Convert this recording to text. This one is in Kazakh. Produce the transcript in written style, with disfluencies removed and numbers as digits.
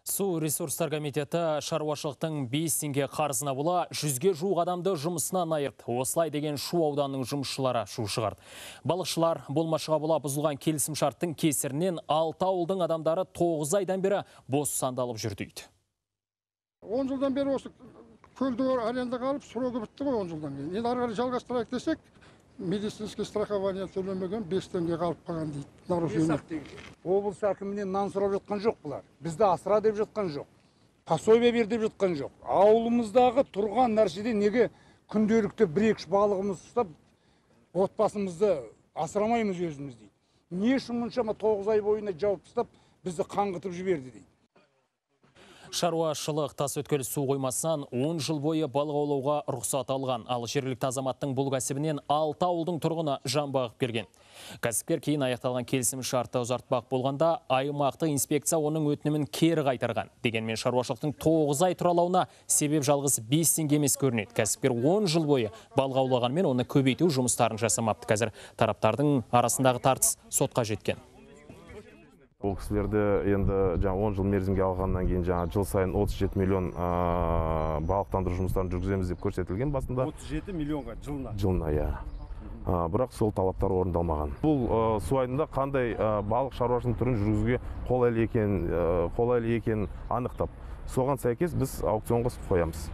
Су ресурстар комитеті шаруашылықтың 5 теңге қарызына бола 100-ге жуық адамды жұмысынан айырды. Осылай деген Шу ауданының жұмысшылары шу шығарды. Балықшылар болмашыға бола бұзылған келісім шарттың кесірінен 6 ауылдың адамдары 9 айдан бері бос сандалып жүр дейді. 10 жылдан бері осы көлді арендаға алып срогі бітті ғой 10 жылдан кейін. Енді ары қарай жалғастырайық десек, медицинский страхование төлемеген 5 теңге қалып қалған дейді. Нарушение. Облыс әкімінен нан сұрап жатқан жоқ бұлар. Бізді асыра деп жатқан жоқ. Пособие бер деп жатқан жоқ. Ауылымыздағы тұрған нәрседе неге күнделікті 1-2 балығымыз ұстап, отбасымызды асырамаймыз өзіміз дейді. Не үшін мұншама 9 ай бойына жауып тастап, бізді қаңғытып жіберді дейді. Шаруашылық Тасөткел су қоймасынан 10 жыл бойы балық аулауға рұқсат алған. Ал жергілікті азаматтың бұл кәсібінен 6 ауылдың тұрғыны жан бағып келген. Кәсіпкер кейін аяқталған келісім шартты ұзартпақ болғанда, аймақтық инспекция оның өтінімін кері қайтарған. Дегенмен шаруашылықтың 9 ай тұралауына себеп жалғыз 5 теңге емес көрінеді. Кәсіпкер 10 жыл бойы балық аулағанмен оны көбейту жұмыстарын жасамапты. Қазір тараптардың арасындағы тартыс сотқа жеткен. Ол кісілерді енді 10 жыл мерзімге алғаннан кейін жыл сайын 37 миллион балықтандыру жұмыстарын жүргіземіз деп көрсетілген басында. 37 миллионға жылына? Жылына, иә. Бірақ сол талаптар орындалмаған. Бұл су айдында қандай балық шаруашылық түрін жүргізуге қолайлы екенін анықтап, соған сәйкес біз аукционға қоямыз.